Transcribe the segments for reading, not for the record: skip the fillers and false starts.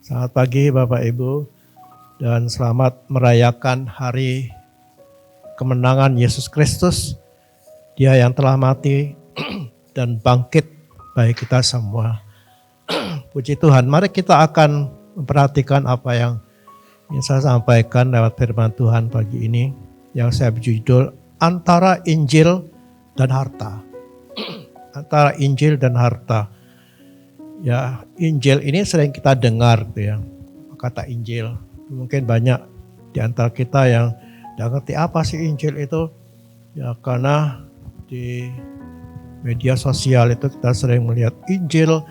Selamat pagi Bapak Ibu dan selamat merayakan hari kemenangan Yesus Kristus. Dia yang telah mati dan bangkit bagi kita semua. Puji Tuhan, mari kita akan memperhatikan apa yang ingin saya sampaikan lewat firman Tuhan pagi ini yang saya berjudul Antara Injil dan Harta. Antara Injil dan harta. Ya, Injil ini sering kita dengar gitu ya. Kata Injil. Mungkin banyak di antara kita yang tidak ngerti apa sih Injil itu. Ya, karena di media sosial itu kita sering melihat Injil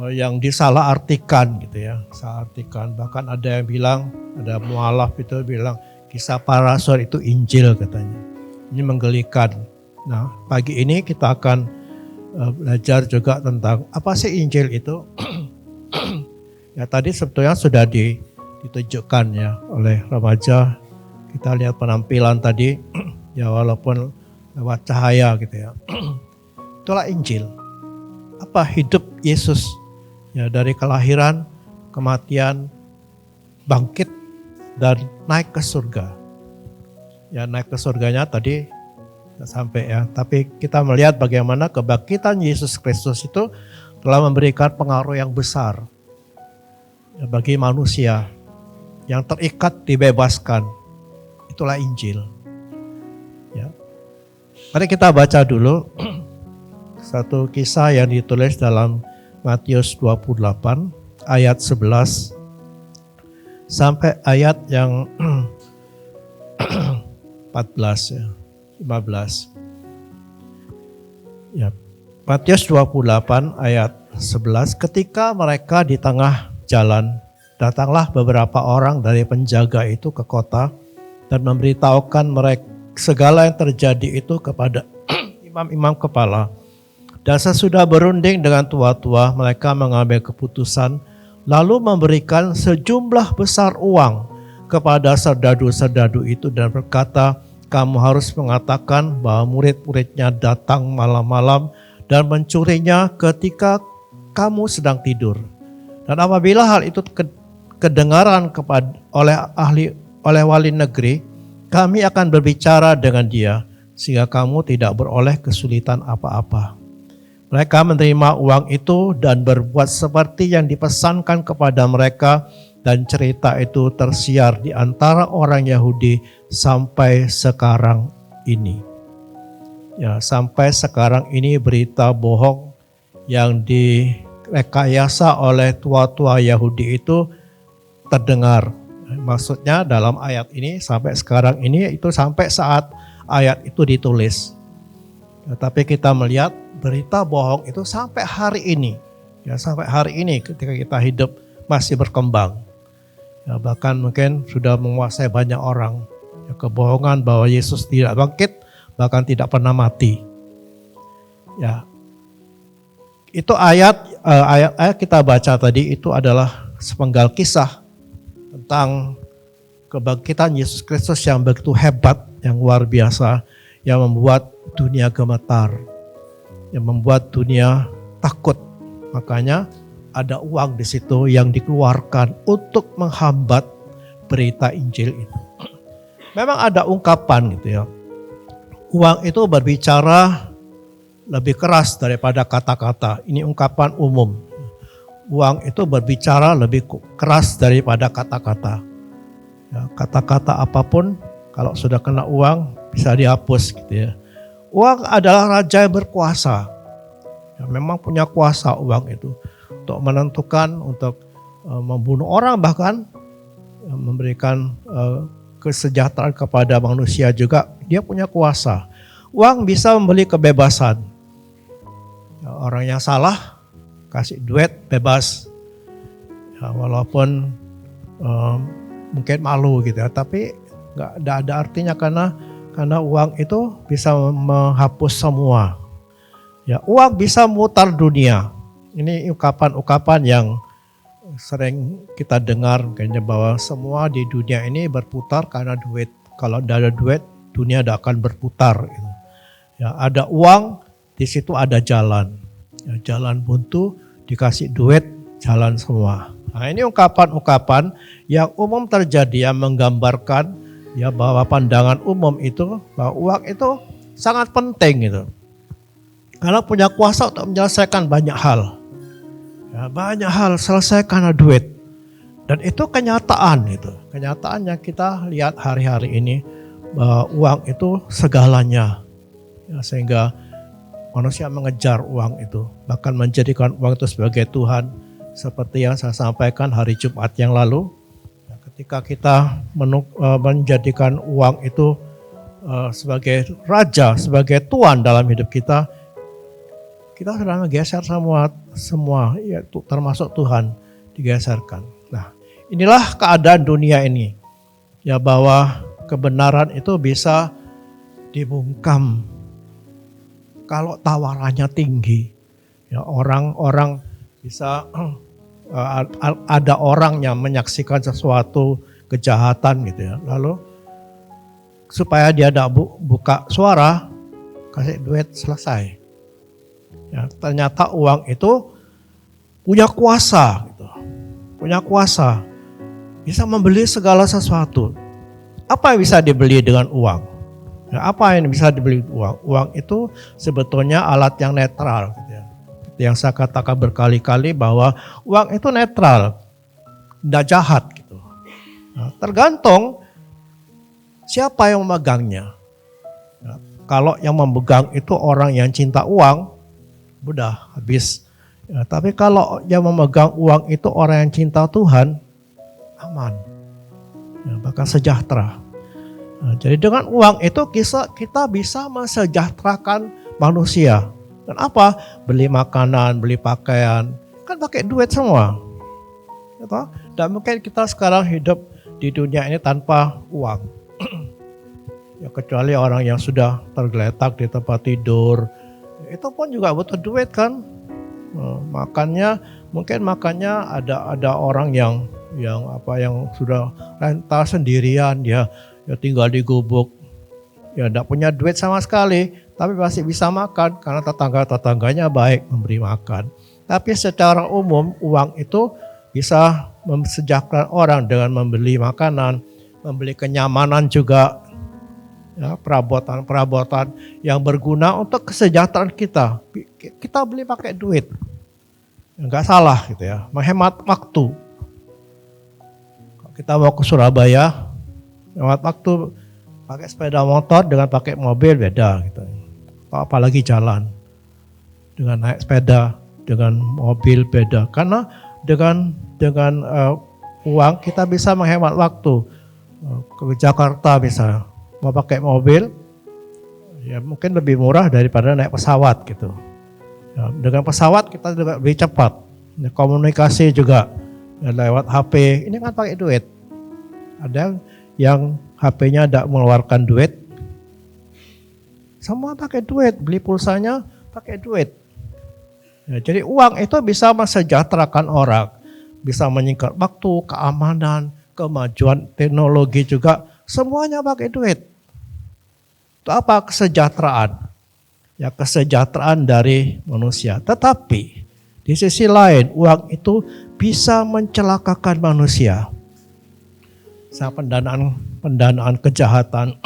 yang disalahartikan gitu ya. Salah-artikan. Bahkan ada yang bilang, ada mualaf itu bilang Kisah Para Rasul itu Injil katanya. Ini menggelikan. Nah, pagi ini kita akan belajar juga tentang apa sih Injil itu. Ya tadi sebetulnya sudah ditunjukkan ya oleh remaja. Kita lihat penampilan tadi ya walaupun lewat cahaya gitu ya. Itulah Injil. Apa hidup Yesus ya dari kelahiran, kematian, bangkit dan naik ke surga. Ya naik ke surganya tadi sampai ya, tapi kita melihat bagaimana kebangkitan Yesus Kristus itu telah memberikan pengaruh yang besar ya, bagi manusia yang terikat dibebaskan. Itulah Injil. Ya. Mari kita baca dulu satu kisah yang ditulis dalam Matius 28 ayat 11 sampai ayat yang 14 ya. 15. Ya. Matius 28 ayat 11, ketika mereka di tengah jalan, datanglah beberapa orang dari penjaga itu ke kota dan memberitahukan mereka segala yang terjadi itu kepada imam-imam kepala. Dan sesudah berunding dengan tua-tua, mereka mengambil keputusan lalu memberikan sejumlah besar uang kepada serdadu-serdadu itu dan berkata, kamu harus mengatakan bahwa murid-muridnya datang malam-malam dan mencurinya ketika kamu sedang tidur. Dan apabila hal itu kedengaran oleh wali negeri, kami akan berbicara dengan dia sehingga kamu tidak beroleh kesulitan apa-apa. Mereka menerima uang itu dan berbuat seperti yang dipesankan kepada mereka. Dan cerita itu tersiar di antara orang Yahudi sampai sekarang ini. Ya, sampai sekarang ini berita bohong yang direkayasa oleh tua-tua Yahudi itu terdengar. Maksudnya dalam ayat ini sampai sekarang ini itu sampai saat ayat itu ditulis. Ya, tapi kita melihat berita bohong itu sampai hari ini. Ya, sampai hari ini ketika kita hidup masih berkembang. Ya, bahkan mungkin sudah menguasai banyak orang. Ya, kebohongan bahwa Yesus tidak bangkit, bahkan tidak pernah mati. Ya, itu ayat kita baca tadi itu adalah sepenggal kisah tentang kebangkitan Yesus Kristus yang begitu hebat, yang luar biasa, yang membuat dunia gemetar, yang membuat dunia takut. Makanya ada uang di situ yang dikeluarkan untuk menghambat berita Injil itu. Memang ada ungkapan gitu ya. Uang itu berbicara lebih keras daripada kata-kata. Ini ungkapan umum. Uang itu berbicara lebih keras daripada kata-kata. Ya, kata-kata apapun kalau sudah kena uang bisa dihapus gitu ya. Uang adalah raja yang berkuasa. Ya, memang punya kuasa uang itu. Untuk menentukan, untuk membunuh orang bahkan memberikan kesejahteraan kepada manusia juga, dia punya kuasa. Uang bisa membeli kebebasan. Orang yang salah kasih duit bebas, ya, walaupun mungkin malu gitu ya, tapi nggak ada artinya karena uang itu bisa menghapus semua. Ya, uang bisa memutar dunia. Ini ungkapan-ungkapan yang sering kita dengar kayaknya bahwa semua di dunia ini berputar karena duit. Kalau tidak ada duit, dunia tidak akan berputar. Ya, ada uang, di situ ada jalan. Ya, jalan buntu, dikasih duit, jalan semua. Nah, ini ungkapan-ungkapan yang umum terjadi yang menggambarkan ya bahwa pandangan umum itu bahwa uang itu sangat penting gitu. Karena punya kuasa untuk menyelesaikan banyak hal. Ya, banyak hal selesai karena duit. Dan itu kenyataan itu. Kenyataan yang kita lihat hari-hari ini bahwa uang itu segalanya. Ya, sehingga manusia mengejar uang itu, bahkan menjadikan uang itu sebagai Tuhan. Seperti yang saya sampaikan hari Jumat yang lalu, ya, ketika kita menjadikan uang itu sebagai raja, sebagai Tuhan dalam hidup kita, kita sudah menggeser semua, ya, termasuk Tuhan digeserkan. Nah, inilah keadaan dunia ini, ya, bahwa kebenaran itu bisa dibungkam kalau tawarannya tinggi. Ya, orang-orang bisa ada orang yang menyaksikan sesuatu kejahatan gitu ya. Lalu supaya dia tidak buka suara, kasih duit, selesai. Ya, ternyata uang itu punya kuasa gitu. Punya kuasa. Bisa membeli segala sesuatu. Apa yang bisa dibeli dengan uang? Ya, apa yang bisa dibeli uang? Uang itu sebetulnya alat yang netral gitu ya. Yang saya katakan berkali-kali bahwa uang itu netral, tidak jahat gitu. Nah, tergantung siapa yang memegangnya. Nah, kalau yang memegang itu orang yang cinta uang, udah habis. Ya, tapi kalau yang memegang uang itu orang yang cinta Tuhan, aman. Ya, bahkan sejahtera. Nah, jadi dengan uang itu kita bisa mensejahterakan manusia. Dan apa? Beli makanan, beli pakaian, kan pakai duit semua. Gitu? Dan mungkin kita sekarang hidup di dunia ini tanpa uang. Ya, kecuali orang yang sudah tergeletak di tempat tidur, itu pun juga butuh duit kan. Makannya ada orang yang sudah rental sendirian, dia tinggal di gubuk, ya tidak punya duit sama sekali, tapi masih bisa makan karena tetangganya baik memberi makan. Tapi secara umum uang itu bisa mensejahterakan orang dengan membeli makanan, membeli kenyamanan juga, ya, perabotan yang berguna untuk kesejahteraan kita. Kita beli pakai duit, nggak salah gitu ya, menghemat waktu. Kita mau ke Surabaya, hemat waktu, pakai sepeda motor dengan pakai mobil beda gitu. Apalagi jalan dengan naik sepeda, dengan mobil beda. Karena dengan uang kita bisa menghemat waktu. Ke Jakarta misalnya, mau pakai mobil, ya mungkin lebih murah daripada naik pesawat gitu. Ya, dengan pesawat kita juga lebih cepat. Ya, komunikasi juga ya, lewat HP. Ini kan pakai duit. Ada yang HP-nya tidak mengeluarkan duit, semua pakai duit. Beli pulsanya pakai duit. Ya, jadi uang itu bisa mensejahterakan orang, bisa menyingkat waktu, keamanan, kemajuan teknologi juga, semuanya pakai duit. Itu apa? Kesejahteraan. Ya, kesejahteraan dari manusia. Tetapi di sisi lain uang itu bisa mencelakakan manusia. Pendanaan kejahatan,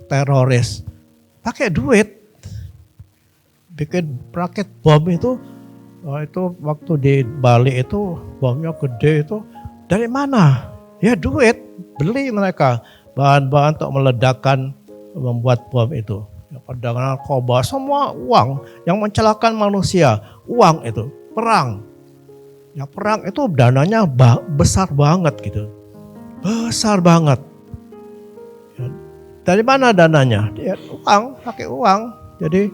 teroris, pakai duit. Bikin rakit bom itu waktu di Bali itu bomnya gede itu dari mana? Ya duit, beli mereka bahan-bahan untuk meledakkan, membuat bom itu. Ya, perdagangan narkoba, semua uang yang mencelakakan manusia, uang itu, perang. Ya perang itu dananya besar banget gitu. Besar banget. Ya, dari mana dananya? Ya, uang, pakai uang. Jadi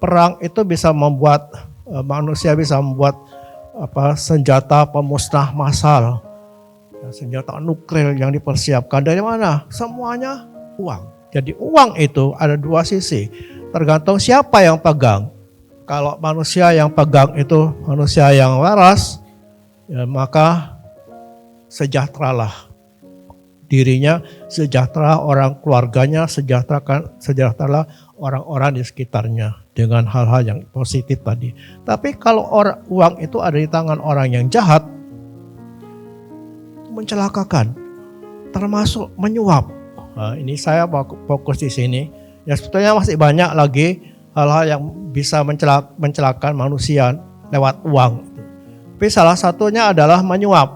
perang itu bisa membuat manusia bisa membuat senjata pemusnah massal, ya, senjata nuklir yang dipersiapkan. Dari mana? Semuanya uang. Jadi uang itu ada dua sisi. Tergantung siapa yang pegang. Kalau manusia yang pegang itu manusia yang waras, ya, maka sejahteralah dirinya, sejahtera orang keluarganya, sejahteralah orang-orang di sekitarnya dengan hal-hal yang positif tadi. Tapi kalau uang itu ada di tangan orang yang jahat, mencelakakan, termasuk menyuap. Nah, ini saya fokus di sini. Ya sebetulnya masih banyak lagi hal-hal yang bisa mencelakakan manusia lewat uang. Tapi salah satunya adalah menyuap.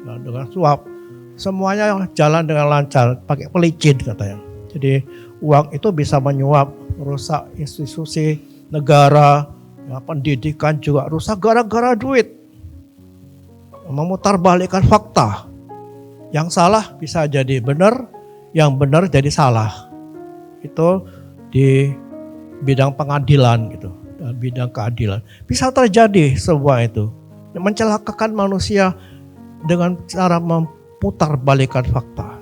Nah, dengan suap, semuanya jalan dengan lancar, pakai pelicin katanya. Jadi uang itu bisa menyuap, merusak institusi negara, ya, pendidikan juga rusak gara-gara duit. Memutarbalikkan fakta. Yang salah bisa jadi benar, yang benar jadi salah. Itu di bidang pengadilan gitu, bidang keadilan. Bisa terjadi semua itu. Mencelakakan manusia dengan cara memutarbalikkan fakta.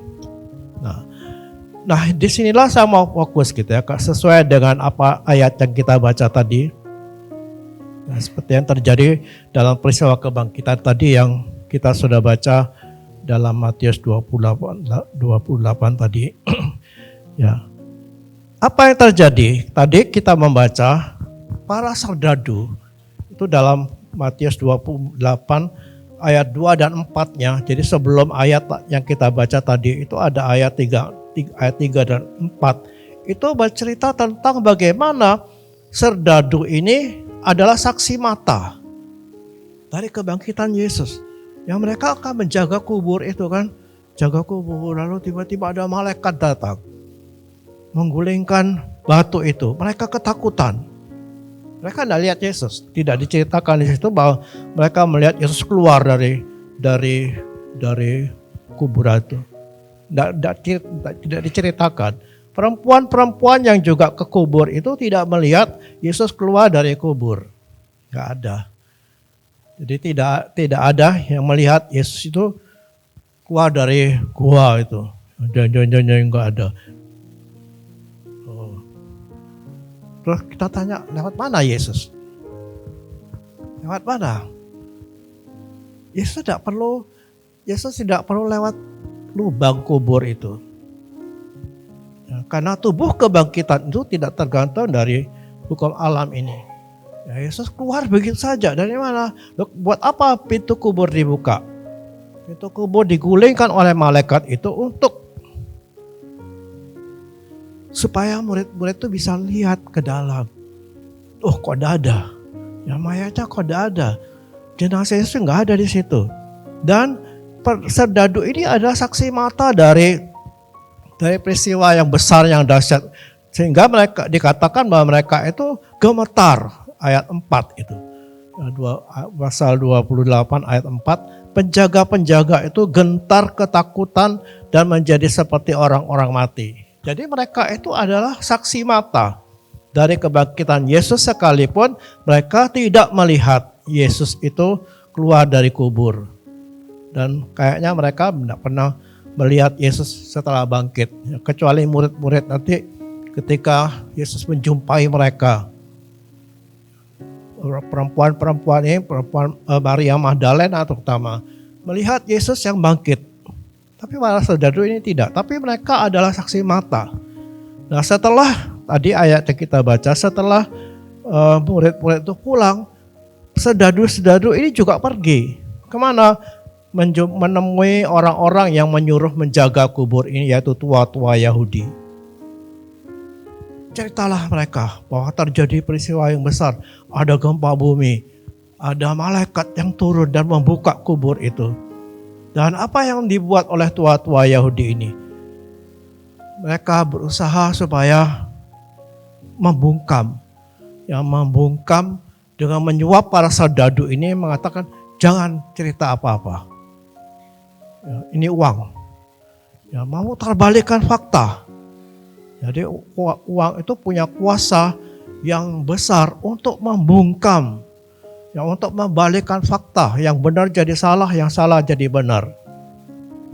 Nah, disinilah saya mau fokus gitu ya, sesuai dengan apa ayat yang kita baca tadi. Nah, seperti yang terjadi dalam peristiwa kebangkitan tadi yang kita sudah baca dalam Matius 28 tadi. Ya. Apa yang terjadi? Tadi kita membaca para serdadu itu dalam Matius 28 ayat 2 dan 4-nya. Jadi sebelum ayat yang kita baca tadi itu ada ayat 3 dan 4. Itu bercerita tentang bagaimana serdadu ini adalah saksi mata dari kebangkitan Yesus. Yang mereka akan menjaga kubur itu kan. Jaga kubur, lalu tiba-tiba ada malaikat datang. Menggulingkan batu itu. Mereka ketakutan. Mereka tidak lihat Yesus. Tidak diceritakan di situ bahwa mereka melihat Yesus keluar dari kuburan itu. Tidak diceritakan. Perempuan-perempuan yang juga ke kubur itu tidak melihat Yesus keluar dari kubur. Tidak ada. Jadi tidak ada yang melihat Yesus itu keluar dari gua itu. Jangan enggak ada. Terus kita tanya, lewat mana Yesus? Lewat mana? Yesus tidak perlu lewat lubang kubur itu. Ya, karena tubuh kebangkitan itu tidak tergantung dari hukum alam ini. Ya, Yesus keluar begitu saja. Dari mana? Buat apa pintu kubur dibuka? Pintu kubur digulingkan oleh malaikat itu untuk supaya murid-murid itu bisa lihat ke dalam. Oh, kok tidak ada? Ya, mayatnya kok tidak ada? Jenazah Yesus nggak ada di situ. Dan serdadu ini adalah saksi mata dari peristiwa yang besar, yang dahsyat. Sehingga mereka dikatakan bahwa mereka itu gemetar. Ayat 4 itu. Pasal 28 ayat 4. Penjaga-penjaga itu gentar ketakutan dan menjadi seperti orang-orang mati. Jadi mereka itu adalah saksi mata dari kebangkitan Yesus sekalipun mereka tidak melihat Yesus itu keluar dari kubur. Dan kayaknya mereka tidak pernah melihat Yesus setelah bangkit. Kecuali murid-murid nanti ketika Yesus menjumpai mereka. Perempuan-perempuan ini, Maria Magdalena terutama, melihat Yesus yang bangkit. Tapi para serdadu ini tidak. Tapi mereka adalah saksi mata. Nah, setelah tadi ayat yang kita baca, setelah murid-murid itu pulang, serdadu-serdadu ini juga pergi. Kemana? Menemui orang-orang yang menyuruh menjaga kubur ini, yaitu tua-tua Yahudi. Ceritalah mereka bahwa terjadi peristiwa yang besar. Ada gempa bumi, ada malaikat yang turun dan membuka kubur itu. Dan apa yang dibuat oleh tua-tua Yahudi ini? Mereka berusaha supaya membungkam. Yang membungkam dengan menyuap para serdadu ini, mengatakan jangan cerita apa-apa. Ya, ini uang. Ya, mau terbalikkan fakta. Jadi uang itu punya kuasa yang besar untuk membungkam. Yang untuk membalikkan fakta, yang benar jadi salah, yang salah jadi benar.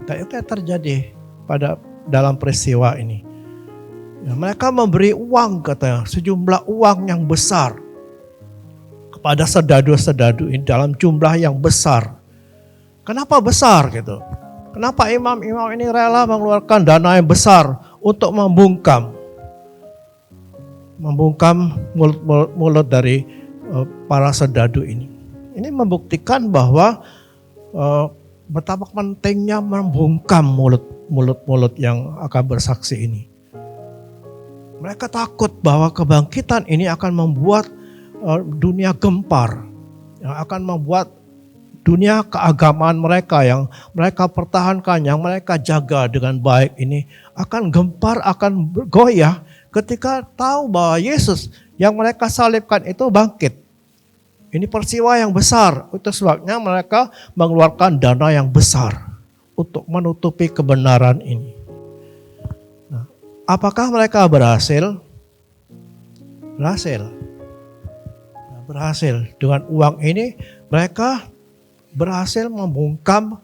Dan itu yang terjadi dalam peristiwa ini. Ya, mereka memberi uang, katanya, sejumlah uang yang besar kepada serdadu-serdadu ini dalam jumlah yang besar. Kenapa besar gitu? Kenapa imam-imam ini rela mengeluarkan dana yang besar untuk membungkam mulut dari para serdadu ini. Ini membuktikan bahwa betapa pentingnya membungkam mulut-mulut yang akan bersaksi ini. Mereka takut bahwa kebangkitan ini akan membuat dunia gempar, yang akan membuat dunia keagamaan mereka yang mereka pertahankan, yang mereka jaga dengan baik ini akan gempar, akan goyah ketika tahu bahwa Yesus yang mereka salibkan itu bangkit. Ini peristiwa yang besar, itu sebabnya mereka mengeluarkan dana yang besar untuk menutupi kebenaran ini. Nah, apakah mereka berhasil? Berhasil. Nah, berhasil. Dengan uang ini mereka berhasil membungkam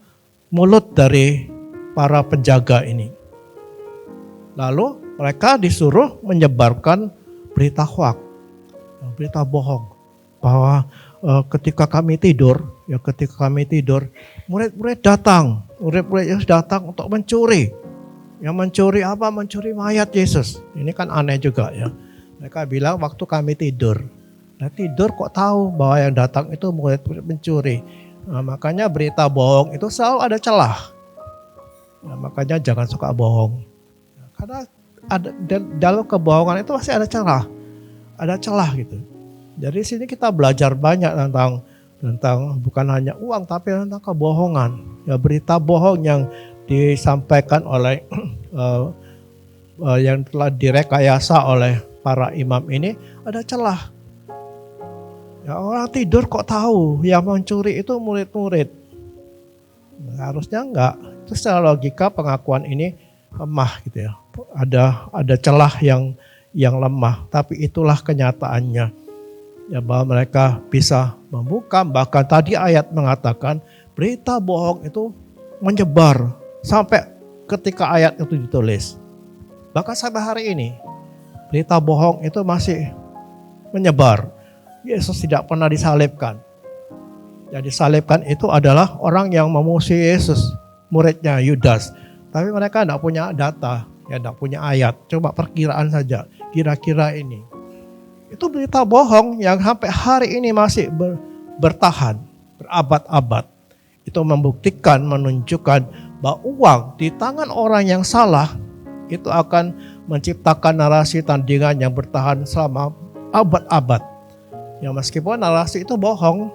mulut dari para penjaga ini. Lalu mereka disuruh menyebarkan berita hoax, berita bohong. Bahwa ketika kami tidur, murid-murid datang untuk mencuri. Yang mencuri apa? Mencuri mayat Yesus. Ini kan aneh juga ya. Mereka bilang waktu kami tidur. Nah, tidur kok tahu bahwa yang datang itu murid-murid mencuri. Nah, makanya berita bohong itu selalu ada celah. Nah, makanya jangan suka bohong. Nah, karena dalam kebohongan itu pasti ada celah. Ada celah gitu. Jadi sini kita belajar banyak tentang bukan hanya uang tapi tentang kebohongan. Ya, berita bohong yang disampaikan oleh yang telah direkayasa oleh para imam ini ada celah. Ya, orang tidur kok tahu yang mencuri itu murid-murid. Harusnya enggak. Itu secara logika pengakuan ini lemah gitu ya. Ada celah yang lemah, tapi itulah kenyataannya. Ya, bahwa mereka bisa membuka, bahkan tadi ayat mengatakan berita bohong itu menyebar sampai ketika ayat itu ditulis. Bahkan sampai hari ini berita bohong itu masih menyebar. Yesus tidak pernah disalibkan. Yang disalibkan itu adalah orang yang memusuhi Yesus, muridnya Yudas. Tapi mereka tidak punya data, ya tidak punya ayat. Coba perkiraan saja, kira-kira ini. Itu berita bohong yang sampai hari ini masih bertahan, berabad-abad. Itu membuktikan, menunjukkan bahwa uang di tangan orang yang salah itu akan menciptakan narasi tandingan yang bertahan selama abad-abad. Ya, meskipun narasi itu bohong,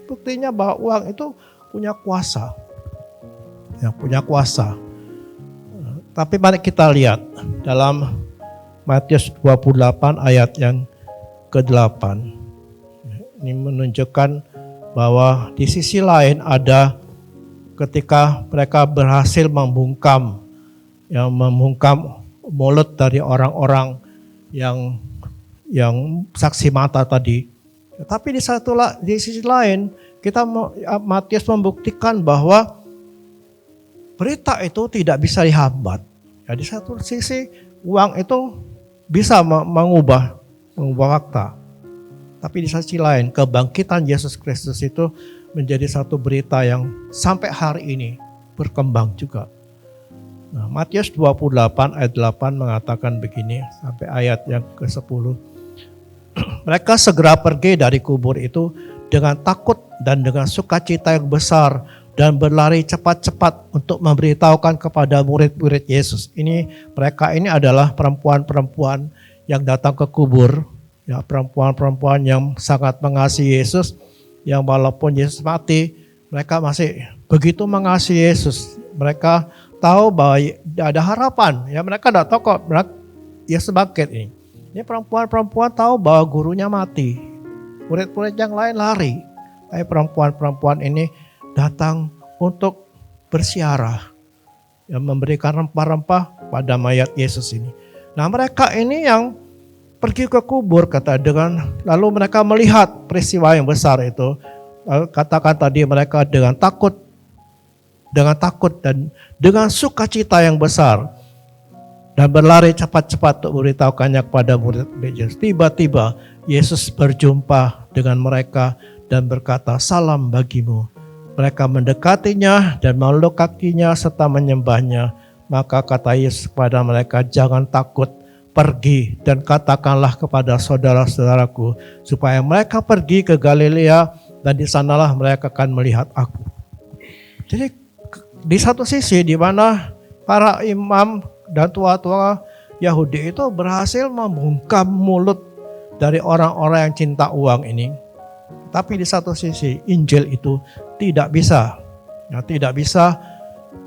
buktinya bahwa uang itu punya kuasa. Ya, punya kuasa. Tapi mari kita lihat dalam Matius 28 ayat yang ke-8. Ini menunjukkan bahwa di sisi lain ada ketika mereka berhasil membungkam mulut dari orang-orang yang saksi mata tadi. Tapi di sisi lain Matius membuktikan bahwa berita itu tidak bisa dihambat. Ya, di satu sisi uang itu bisa mengubah fakta. Tapi di sisi lain kebangkitan Yesus Kristus itu menjadi satu berita yang sampai hari ini berkembang juga. Nah, Matius 28 ayat 8 mengatakan begini sampai ayat yang ke-10. Mereka segera pergi dari kubur itu dengan takut dan dengan sukacita yang besar dan berlari cepat-cepat untuk memberitahukan kepada murid-murid Yesus. Mereka ini adalah perempuan-perempuan yang datang ke kubur, ya, perempuan-perempuan yang sangat mengasihi Yesus, yang walaupun Yesus mati, mereka masih begitu mengasihi Yesus. Mereka tahu bahwa ada harapan. Ya, mereka tidak tahu kok Yesus bangkit ini. Ini perempuan-perempuan tahu bahwa gurunya mati. Murid-murid yang lain lari. Tapi perempuan-perempuan ini datang untuk bersiarah, yang memberikan rempah-rempah pada mayat Yesus ini. Nah, mereka ini yang pergi ke kubur lalu mereka melihat peristiwa yang besar itu. Lalu katakan tadi mereka dengan takut dan dengan sukacita yang besar dan berlari cepat-cepat untuk memberitahukannya kepada murid-murid Yesus. Tiba-tiba Yesus berjumpa dengan mereka dan berkata, "Salam bagimu." Mereka mendekatinya dan memeluk kakinya serta menyembahnya. Maka kata Yesus kepada mereka, "Jangan takut, pergi dan katakanlah kepada saudara-saudaraku supaya mereka pergi ke Galilea dan di sanalah mereka akan melihat aku." Jadi di satu sisi di mana para imam dan tua-tua Yahudi itu berhasil membungkam mulut dari orang-orang yang cinta uang ini. Tapi di satu sisi Injil itu tidak bisa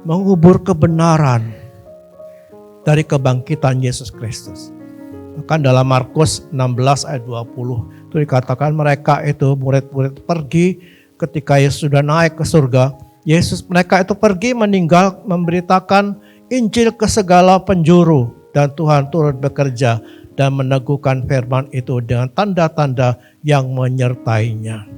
mengubur kebenaran dari kebangkitan Yesus Kristus. Bahkan dalam Markus 16 ayat 20 itu dikatakan mereka itu murid-murid pergi ketika Yesus sudah naik ke surga. Mereka itu pergi meninggal memberitakan Injil ke segala penjuru, dan Tuhan turut bekerja dan meneguhkan firman itu dengan tanda-tanda yang menyertainya.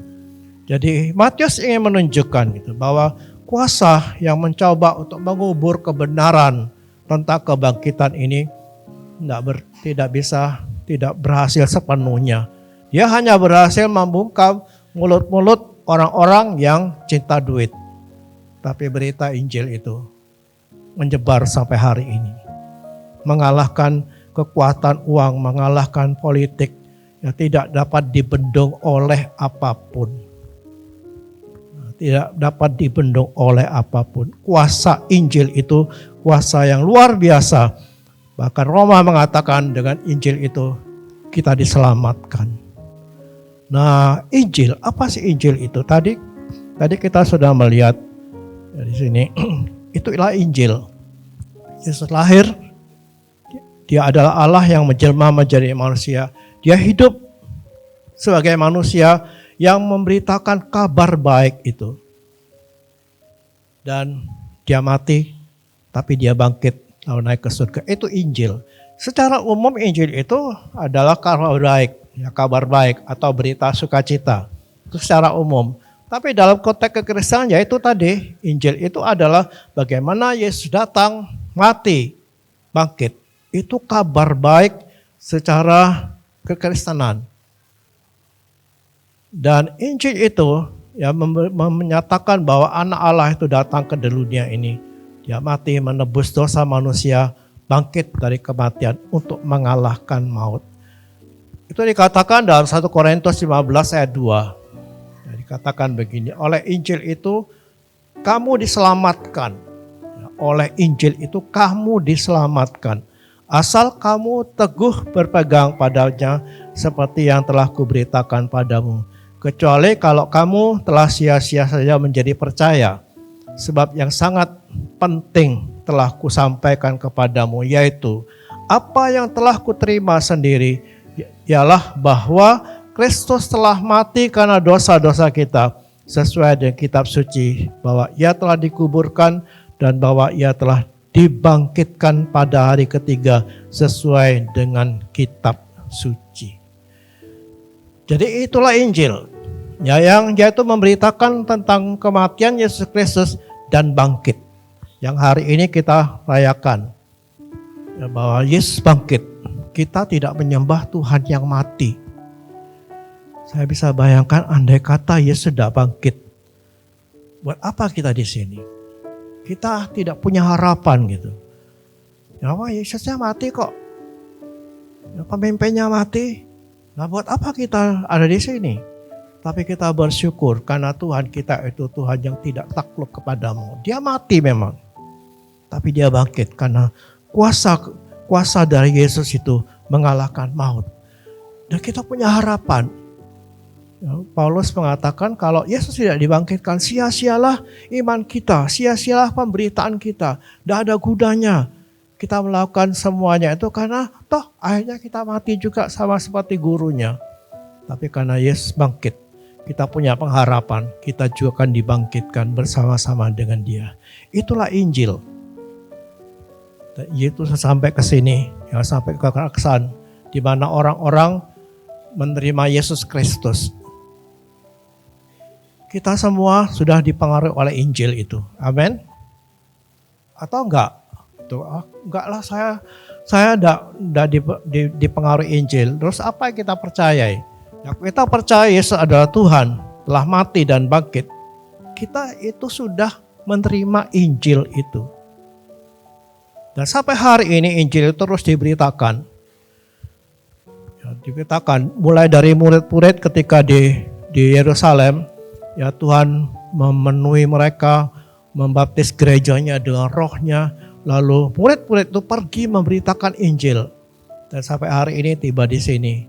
Jadi Matius ingin menunjukkan gitu, bahwa kuasa yang mencoba untuk mengubur kebenaran tentang kebangkitan ini tidak berhasil sepenuhnya. Dia hanya berhasil membungkam mulut-mulut orang-orang yang cinta duit. Tapi berita Injil itu menyebar sampai hari ini. Mengalahkan kekuatan uang, mengalahkan politik yang tidak dapat dibendung oleh apapun. Tidak dapat dibendung oleh apapun. Kuasa Injil itu kuasa yang luar biasa. Bahkan Roma mengatakan dengan Injil itu kita diselamatkan. Nah, Injil, apa sih Injil itu? Tadi kita sudah melihat di sini, itulah Injil. Yesus lahir, dia adalah Allah yang menjelma menjadi manusia. Dia hidup sebagai manusia yang memberitakan kabar baik itu. Dan dia mati, tapi dia bangkit lalu naik ke surga. Itu Injil. Secara umum Injil itu adalah kabar baik atau berita sukacita. Itu secara umum. Tapi dalam konteks kekristenan yaitu tadi, Injil itu adalah bagaimana Yesus datang, mati, bangkit. Itu kabar baik secara kekristenan. Dan Injil itu ya menyatakan bahwa anak Allah itu datang ke dunia ini. Dia mati menebus dosa manusia, bangkit dari kematian untuk mengalahkan maut. Itu dikatakan dalam 1 Korintus 15 ayat 2. Dikatakan begini, oleh Injil itu kamu diselamatkan. Oleh Injil itu kamu diselamatkan. Asal kamu teguh berpegang padanya seperti yang telah kuberitakan padamu. Kecuali kalau kamu telah sia-sia saja menjadi percaya. Sebab yang sangat penting telah kusampaikan kepadamu, yaitu apa yang telah kuterima sendiri, ialah bahwa Kristus telah mati karena dosa-dosa kita sesuai dengan kitab suci, bahwa ia telah dikuburkan dan bahwa ia telah dibangkitkan pada hari ketiga sesuai dengan kitab suci. Jadi itulah Injil, yang yaitu memberitakan tentang kematian Yesus Kristus dan bangkit. Yang hari ini kita rayakan, bahwa Yesus bangkit. Kita tidak menyembah Tuhan yang mati. Saya bisa bayangkan andai kata Yesus tidak bangkit. Buat apa kita di sini? Kita tidak punya harapan gitu. Ya wah, Yesusnya mati kok. Ya, pemimpinnya mati. Nah, buat apa kita ada di sini? Tapi kita bersyukur karena Tuhan kita itu Tuhan yang tidak takluk kepadamu. Dia mati memang. Tapi dia bangkit karena kuasa dari Yesus itu mengalahkan maut. Dan kita punya harapan. Paulus mengatakan kalau Yesus tidak dibangkitkan, sia-sialah iman kita, sia-sialah pemberitaan kita. Tidak ada gunanya kita melakukan semuanya itu karena toh akhirnya kita mati juga sama seperti gurunya. Tapi karena Yesus bangkit, kita punya pengharapan, kita juga akan dibangkitkan bersama-sama dengan Dia. Itulah Injil. Dan itu sampai ke sini, ya sampai ke Aksan, di mana orang-orang menerima Yesus Kristus. Kita semua sudah dipengaruhi oleh Injil itu. Amin. Atau enggak? Enggak lah, saya enggak dipengaruhi Injil. Terus apa yang kita percayai? Ya, kita percaya Yesus adalah Tuhan, telah mati dan bangkit. Kita itu sudah menerima Injil itu. Dan sampai hari ini Injil itu terus diberitakan. Ya, diberitakan mulai dari murid-murid ketika di Yerusalem. Ya Tuhan memenuhi mereka, membaptis gerejanya dengan rohnya, lalu murid-murid itu pergi memberitakan Injil. Dan sampai hari ini tiba di sini.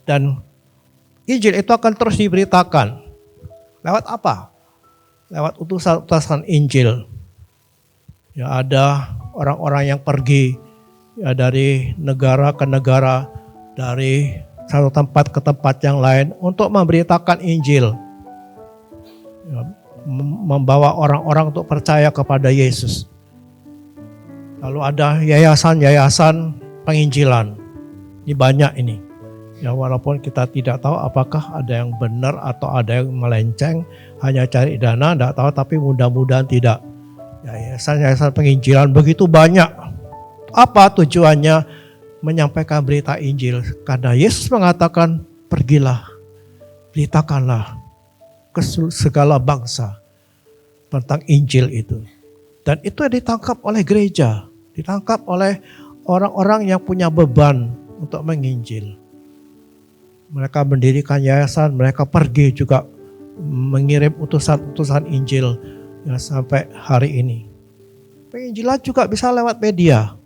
Dan Injil itu akan terus diberitakan. Lewat apa? Lewat utusan-utusan Injil. Ya, ada orang-orang yang pergi ya, dari negara ke negara, dari satu tempat ke tempat yang lain untuk memberitakan Injil. Ya, membawa orang-orang untuk percaya kepada Yesus. Lalu ada yayasan-yayasan penginjilan. Ini banyak ini. Ya, walaupun kita tidak tahu apakah ada yang benar atau ada yang melenceng, hanya cari dana, tidak tahu, tapi mudah-mudahan tidak. Yayasan-yayasan penginjilan begitu banyak. Apa tujuannya? Menyampaikan berita Injil. Karena Yesus mengatakan, pergilah, beritakanlah ke segala bangsa tentang Injil itu. Dan itu ditangkap oleh gereja, ditangkap oleh orang-orang yang punya beban untuk menginjil. Mereka mendirikan yayasan, mereka pergi juga mengirim utusan-utusan Injil ya, sampai hari ini. Penginjilan juga bisa lewat media.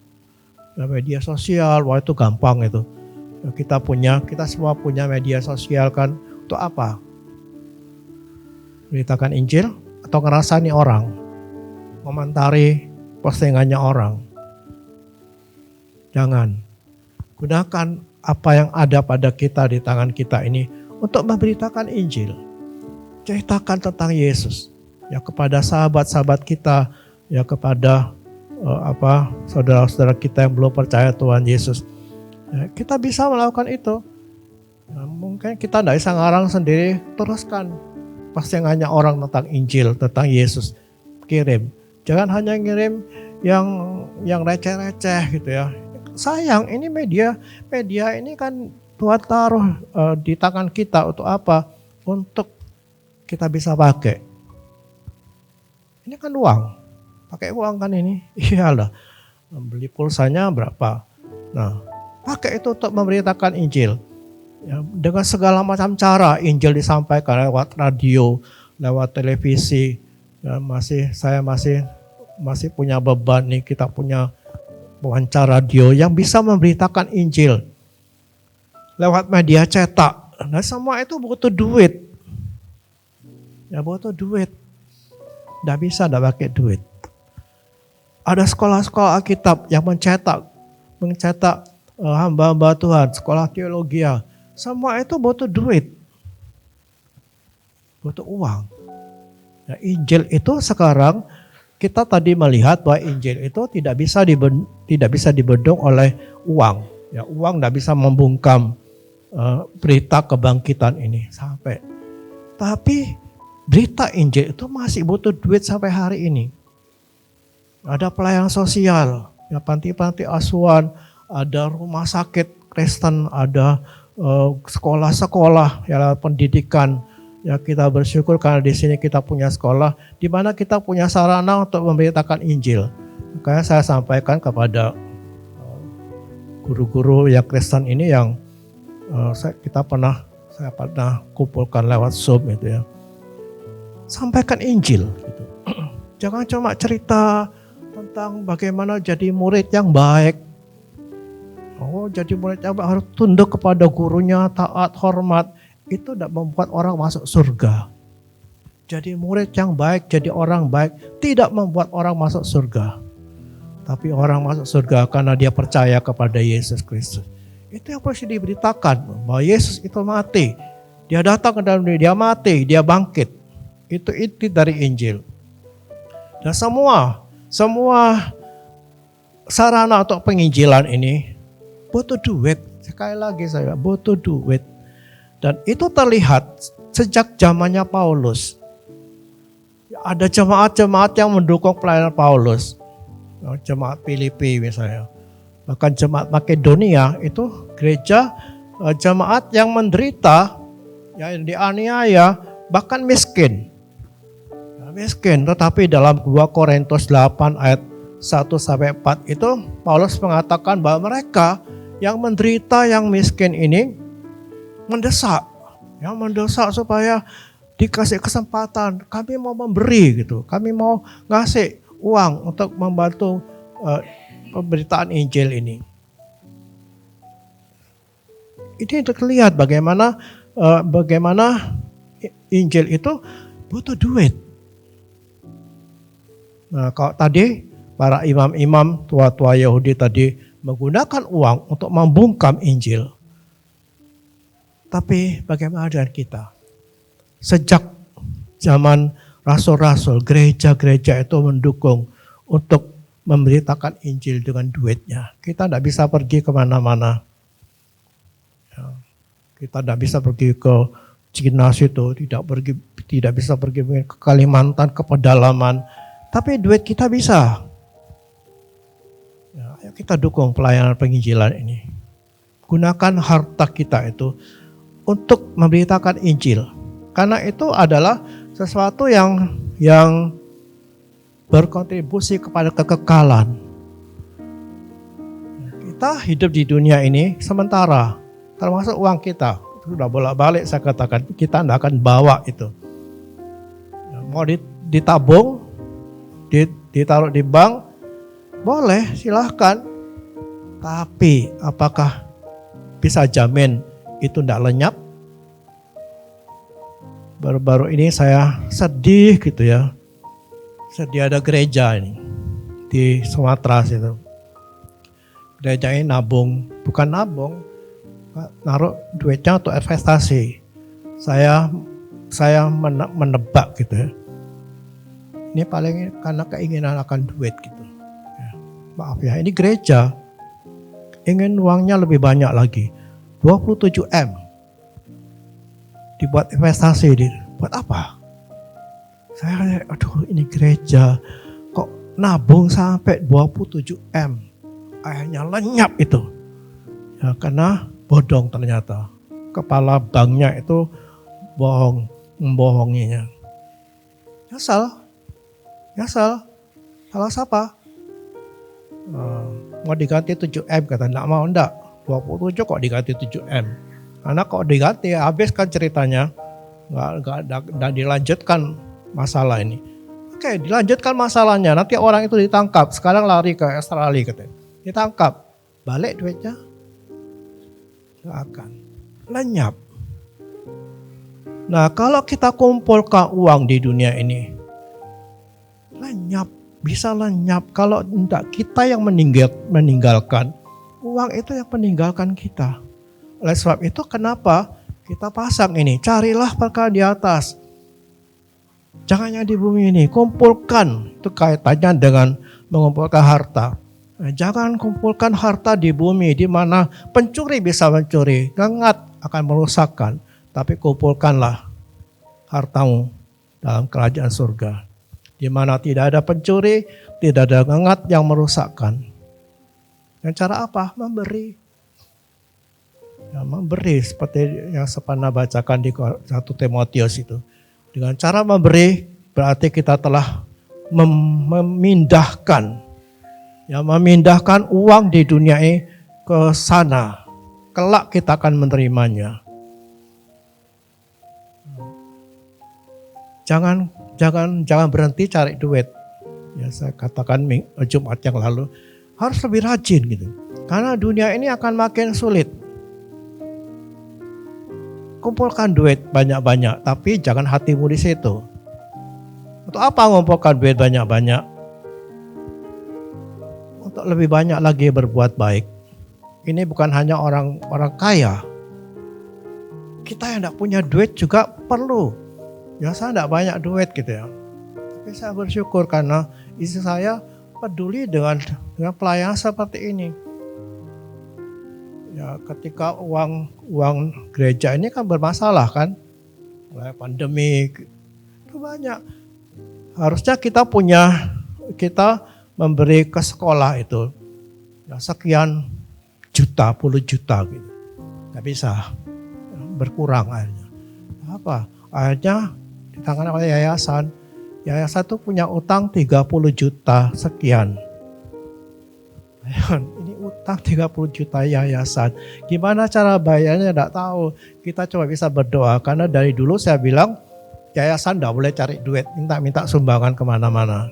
Ya, media sosial, wah itu gampang itu. Ya, kita semua punya media sosial kan. Untuk apa? Beritakan Injil atau ngerasani orang? Komentari postingannya orang. Jangan. Gunakan apa yang ada pada kita di tangan kita ini untuk memberitakan Injil. Ceritakan tentang Yesus ya kepada sahabat-sahabat kita, ya kepada saudara-saudara kita yang belum percaya Tuhan Yesus. Ya, kita bisa melakukan itu. Ya, mungkin kita tidak bisa ngarang sendiri, teruskan postingannya orang tentang Injil, tentang Yesus. Kirim. Jangan hanya ngirim yang receh-receh gitu ya. Sayang, ini media ini kan Tuhan taruh di tangan kita untuk apa? Untuk kita bisa pakai. Ini kan uang, pakai uang kan ini. Iyalah, beli pulsanya berapa? Nah, pakai itu untuk memberitakan Injil. Ya, dengan segala macam cara Injil disampaikan lewat radio, lewat televisi. Ya, saya masih punya beban nih, kita punya wawancara radio yang bisa memberitakan Injil lewat media cetak. Nah, semua itu butuh duit. Ya, butuh duit. Tidak bisa tidak pakai duit. Ada sekolah-sekolah Alkitab yang mencetak hamba-hamba Tuhan, sekolah teologi. Semua itu butuh duit. Butuh uang. Ya, Injil itu sekarang kita tadi melihat bahwa Injil itu tidak bisa dibendung oleh uang. Ya, uang tidak bisa membungkam berita kebangkitan ini sampai. Tapi berita Injil itu masih butuh duit sampai hari ini. Ada pelayanan sosial, ya panti-panti asuhan, ada rumah sakit Kristen, ada sekolah-sekolah, ya pendidikan. Ya, kita bersyukur karena di sini kita punya sekolah di mana kita punya sarana untuk memberitakan Injil. Makanya saya sampaikan kepada guru-guru yang Kristen ini yang saya pernah kumpulkan lewat Zoom itu ya. Sampaikan Injil gitu. Jangan cuma cerita tentang bagaimana jadi murid yang baik. Oh, jadi murid yang baik harus tunduk kepada gurunya, taat, hormat. Itu tidak membuat orang masuk surga. Jadi murid yang baik, jadi orang baik, tidak membuat orang masuk surga. Tapi orang masuk surga karena dia percaya kepada Yesus Kristus. Itu yang perlu diberitakan, bahwa Yesus itu mati. Dia datang ke dalam dunia, dia mati, dia bangkit. Itu inti dari Injil. Dan semua sarana untuk penginjilan ini butuh duit. Sekali lagi saya butuh duit. Dan itu terlihat sejak zamannya Paulus. Ada jemaat-jemaat yang mendukung pelayanan Paulus. Jemaat Filipi misalnya. Bahkan jemaat Makedonia itu gereja jemaat yang menderita, yang dianiaya, bahkan miskin. Miskin, tetapi dalam 2 Korintus 8 ayat 1-4 itu Paulus mengatakan bahwa mereka yang menderita, yang miskin ini mendesak supaya dikasih kesempatan, kami mau memberi gitu. Kami mau ngasih uang untuk membantu pemberitaan Injil ini. Ini terlihat bagaimana Injil itu butuh duit. Nah, kalau tadi para imam-imam tua-tua Yahudi tadi menggunakan uang untuk membungkam Injil. Tapi bagaimana dengan kita? Sejak zaman rasul-rasul, gereja-gereja itu mendukung untuk memberitakan Injil dengan duitnya. Kita tidak bisa pergi kemana-mana. Kita tidak bisa pergi ke Cina situ, tidak bisa pergi ke Kalimantan, ke pedalaman. Tapi duit kita bisa. Ya, ayo kita dukung pelayanan penginjilan ini. Gunakan harta kita itu untuk memberitakan Injil. Karena itu adalah sesuatu yang berkontribusi kepada kekekalan. Kita hidup di dunia ini sementara, termasuk uang kita. Sudah bolak-balik saya katakan, kita tidak akan bawa itu. Mau ditabung, ditaruh di bank, boleh silahkan. Tapi apakah bisa jamin itu tidak lenyap? Baru-baru ini saya sedih gitu ya. Sedih ada gereja ini di Sumatera situ. Gereja ini bukan nabung, naruh duitnya untuk investasi. Saya menebak gitu ya. Ini paling karena keinginan akan duit gitu. Ya, maaf ya, ini gereja ingin uangnya lebih banyak lagi. 27 M. Dibuat investasi, buat apa? Saya aduh ini gereja kok nabung sampai 27 M. Akhirnya lenyap itu. Ya, karena bodong ternyata. Kepala banknya itu membohonginya. Nyesal. Salah siapa? Mau diganti 7 M kata, enggak mau, enggak. 27 kok diganti 7 M. Karena kok diganti habis kan ceritanya. Enggak dilanjutkan masalah ini. Oke, dilanjutkan masalahnya. Nanti orang itu ditangkap. Sekarang lari ke Australia katanya. Ditangkap. Balik duitnya. Enggak akan. Lenyap. Nah, kalau kita kumpulkan uang di dunia ini, lenyap. Bisa lenyap. Kalau tidak kita yang meninggalkan, uang itu yang meninggalkan kita. Oleh sebab itu kenapa kita pasang ini, carilah perkara di atas. Jangan yang di bumi ini, kumpulkan. Itu kaitannya dengan mengumpulkan harta. Nah, jangan kumpulkan harta di bumi di mana pencuri bisa mencuri, ngengat akan merusakkan. Tapi kumpulkanlah hartamu dalam kerajaan surga. Di mana tidak ada pencuri, tidak ada ngengat yang merusakkan. Dengan cara apa? Memberi. Ya, memberi seperti yang Sepana bacakan di 1 Timotius itu. Dengan cara memberi berarti kita telah memindahkan uang di dunia ini ke sana. Kelak kita akan menerimanya. Jangan berhenti cari duit. Ya, saya katakan Jumat yang lalu harus lebih rajin gitu. Karena dunia ini akan makin sulit. Kumpulkan duit banyak-banyak, tapi jangan hatimu di situ. Untuk apa mengumpulkan duit banyak-banyak? Untuk lebih banyak lagi berbuat baik. Ini bukan hanya orang kaya. Kita yang tidak punya duit juga perlu. Ya, saya tidak banyak duit gitu ya. Tapi saya bersyukur karena istri saya peduli dengan pelayanan seperti ini. Ya, ketika uang gereja ini kan bermasalah kan, mulai pandemi itu banyak. Harusnya kita memberi ke sekolah itu ya, sekian juta, puluh juta gitu. Nggak bisa, berkurang akhirnya. Apa? Akhirnya ditangani oleh yayasan. Yayasan itu punya utang 30 juta sekian. Ini utang 30 juta yayasan. Gimana cara bayarnya tidak tahu. Kita coba bisa berdoa. Karena dari dulu saya bilang yayasan tidak boleh cari duit, minta sumbangan kemana-mana.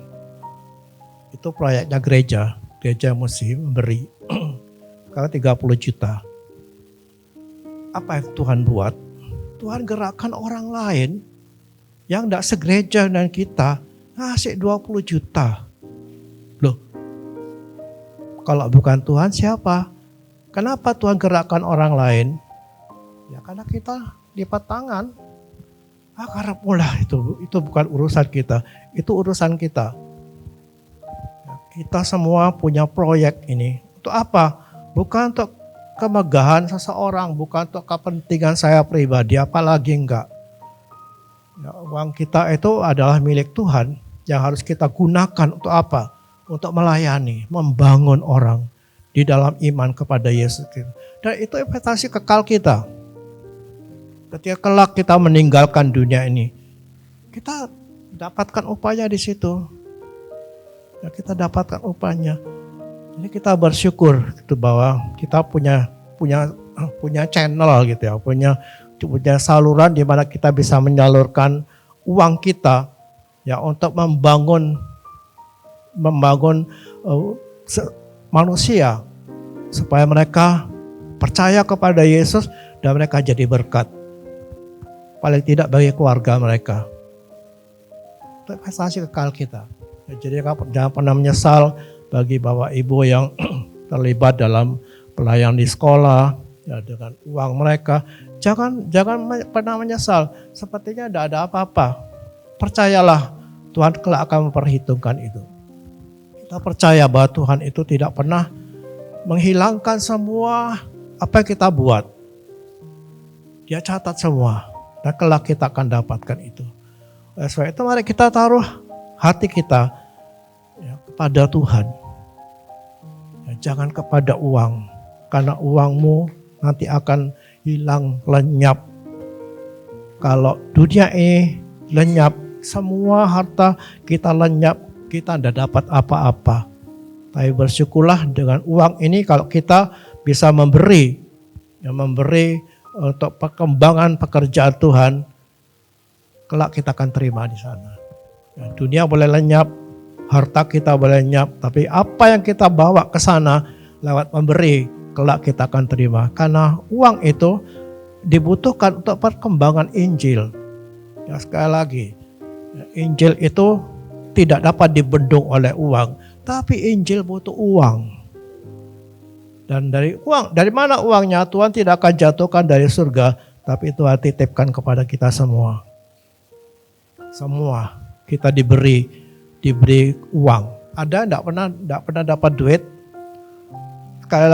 Itu proyeknya gereja mesti memberi. Karena 30 juta. Apa yang Tuhan buat? Tuhan gerakkan orang lain yang tidak segereja dengan kita, ngasih 20 juta. Loh, kalau bukan Tuhan siapa? Kenapa Tuhan gerakkan orang lain? Ya karena kita lipat tangan. Karena pula itu bukan urusan kita, itu urusan kita. Ya, kita semua punya proyek ini. Untuk apa? Bukan untuk kemegahan seseorang, bukan untuk kepentingan saya pribadi, apalagi enggak. Ya, uang kita itu adalah milik Tuhan yang harus kita gunakan untuk apa? Untuk melayani, membangun orang di dalam iman kepada Yesus Kristus. Dan itu investasi kekal kita. Ketika kelak kita meninggalkan dunia ini, kita dapatkan upahnya di situ. Ya, kita dapatkan upahnya. Jadi kita bersyukur gitu bahwa kita punya channel gitu ya, punya saluran di mana kita bisa menyalurkan uang kita ya untuk membangun manusia supaya mereka percaya kepada Yesus dan mereka jadi berkat. Paling tidak bagi keluarga mereka. Itu investasi kekal kita. Ya, jadi jangan pernah menyesal bagi bapak ibu yang terlibat dalam pelayanan di sekolah ya, dengan uang mereka. Jangan pernah menyesal. Sepertinya tidak ada apa-apa. Percayalah Tuhan kelak akan memperhitungkan itu. Kita percaya bahwa Tuhan itu tidak pernah menghilangkan semua apa yang kita buat. Dia catat semua. Dan kelak kita akan dapatkan itu. Oleh sebab itu mari kita taruh hati kita ya, kepada Tuhan. Ya, jangan kepada uang. Karena uangmu nanti akan hilang, lenyap. Kalau dunia ini lenyap, semua harta kita lenyap, kita tidak dapat apa-apa. Tapi bersyukurlah dengan uang ini kalau kita bisa memberi. Ya, memberi untuk perkembangan pekerjaan Tuhan, kelak kita akan terima di sana. Ya, dunia boleh lenyap, harta kita boleh lenyap, tapi apa yang kita bawa ke sana lewat memberi, kelak kita akan terima. Karena uang itu dibutuhkan untuk perkembangan Injil. Ya, sekali lagi, Injil itu tidak dapat dibendung oleh uang, tapi Injil butuh uang. Dan dari mana uangnya? Tuhan tidak akan jatuhkan dari surga, tapi Tuhan titipkan kepada kita semua. Semua kita diberi uang. Ada enggak pernah dapat duit? Sekali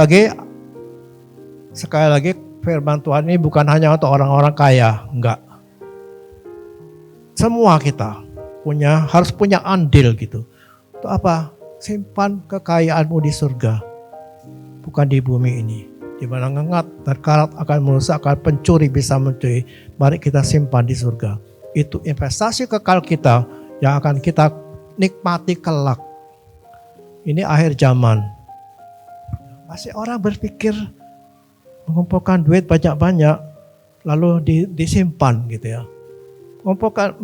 lagi firman Tuhan ini bukan hanya untuk orang-orang kaya, enggak. Semua kita harus punya andil gitu. Untuk apa? Simpan kekayaanmu di surga. Bukan di bumi ini. Di mana ngengat dan karat akan merusak, akan pencuri bisa mencuri. Mari kita simpan di surga. Itu investasi kekal kita yang akan kita nikmati kelak. Ini akhir zaman. Masih orang berpikir mengumpulkan duit banyak-banyak lalu disimpan gitu ya. Mengumpulkan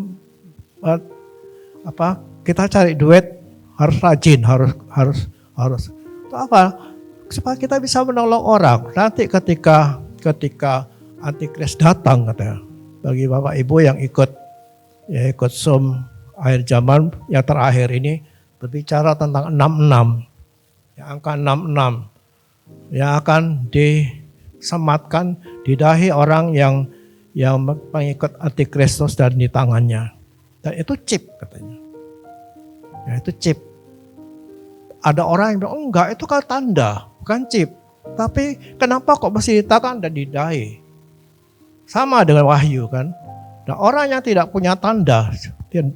kita cari duit harus rajin, harus. Itu apa? Supaya kita bisa menolong orang. Nanti ketika Antikris datang katanya. Bagi Bapak Ibu yang ikut Zoom akhir zaman yang terakhir ini berbicara tentang 66. Yang angka 66 yang akan disematkan di dahi orang yang mengikut Antikristus dan di tangannya. Dan itu chip katanya. Ya, itu chip. Ada orang yang bilang, enggak itu kan tanda. Bukan chip, tapi kenapa kok masih di tangan dan di dahi? Sama dengan wahyu kan. Nah, orang yang tidak punya tanda 66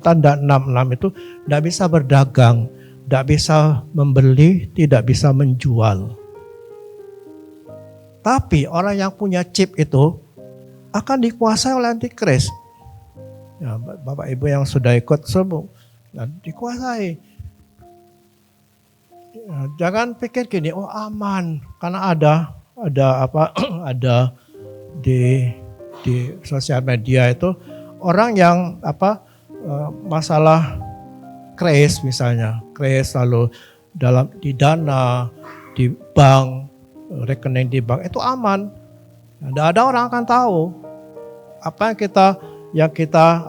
itu tidak bisa berdagang, tidak bisa membeli, tidak bisa menjual. Tapi orang yang punya chip itu akan dikuasai oleh Antikris. Ya, Bapak Ibu yang sudah ikut semua, dikuasai. Jangan pikir gini, oh aman karena ada di sosial media itu Orang yang masalah crash misalnya, crash lalu di dana, di bank, rekening di bank itu aman. Tidak ada orang akan tahu apa yang kita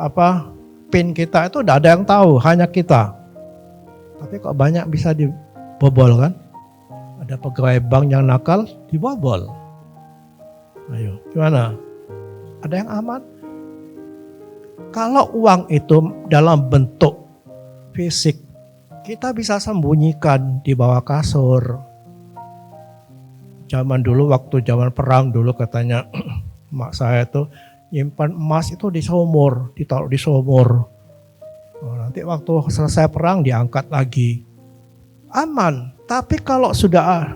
PIN kita itu tidak ada yang tahu, hanya kita. Tapi kok banyak bisa dibobol kan? Ada pegawai bank yang nakal dibobol. Ayo, gimana? Ada yang aman? Kalau uang itu dalam bentuk fisik, kita bisa sembunyikan di bawah kasur. Zaman dulu, waktu zaman perang dulu katanya, mak saya itu nyimpan emas itu di sumur, ditaruh di sumur. Nanti waktu selesai perang diangkat lagi. Aman, tapi kalau sudah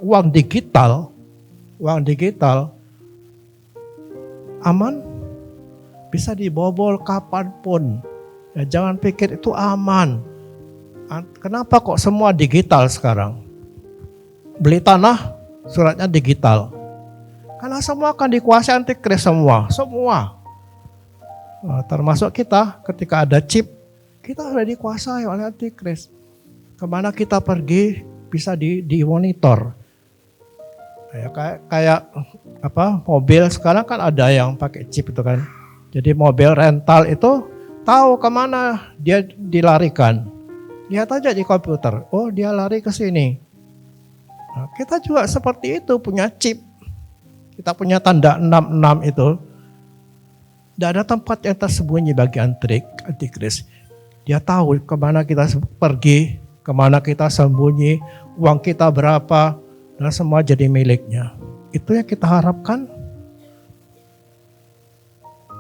uang digital, aman? Bisa dibobol kapanpun. Ya, jangan pikir itu aman. Kenapa kok semua digital sekarang? Beli tanah, suratnya digital. Karena semua akan dikuasai antikris semua. Nah, termasuk kita, ketika ada chip, kita sudah dikuasai oleh antikris. Kemana kita pergi bisa dimonitor. Kayak mobil sekarang kan ada yang pakai chip itu kan. Jadi mobil rental itu tahu kemana dia dilarikan. Lihat aja di komputer, oh dia lari ke sini. Nah, kita juga seperti itu, punya chip. Kita punya tanda 66 itu. Tidak ada tempat yang tersembunyi bagi antikris. Dia tahu kemana kita pergi, kemana kita sembunyi, uang kita berapa, dan semua jadi miliknya. Itu yang kita harapkan.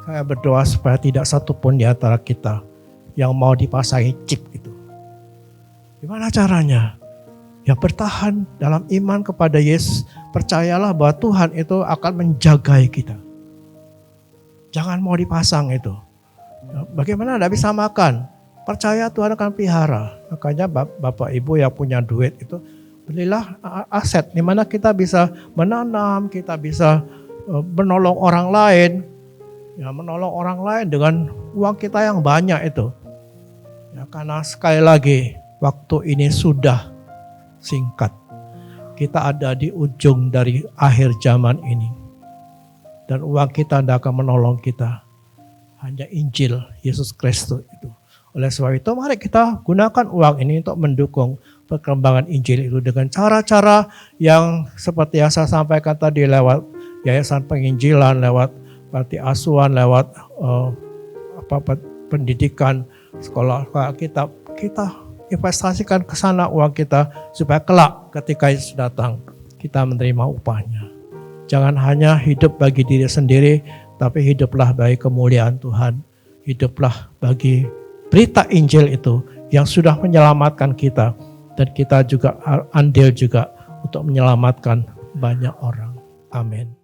Saya berdoa supaya tidak satupun di antara kita yang mau dipasangi chip itu. Gimana caranya? Ya bertahan dalam iman kepada Yesus. Percayalah bahwa Tuhan itu akan menjagai kita. Jangan mau dipasang itu. Bagaimana tidak bisa makan? Percaya Tuhan akan pelihara. Makanya Bapak Ibu yang punya duit itu, belilah aset di mana kita bisa menanam, kita bisa menolong orang lain. Ya, menolong orang lain dengan uang kita yang banyak itu. Ya, karena sekali lagi waktu ini sudah singkat. Kita ada di ujung dari akhir zaman ini. Dan uang kita tidak akan menolong kita. Hanya Injil Yesus Kristus itu. Oleh sebab itu mari kita gunakan uang ini untuk mendukung perkembangan Injil itu dengan cara-cara yang seperti yang saya sampaikan tadi, lewat yayasan penginjilan, lewat panti asuhan, lewat pendidikan, sekolah kita investasikan ke sana uang kita supaya kelak ketika Yesus datang kita menerima upahnya. Jangan hanya hidup bagi diri sendiri, tapi hiduplah bagi kemuliaan Tuhan. Hiduplah bagi berita Injil itu yang sudah menyelamatkan kita, dan kita juga andil juga untuk menyelamatkan banyak orang. Amin.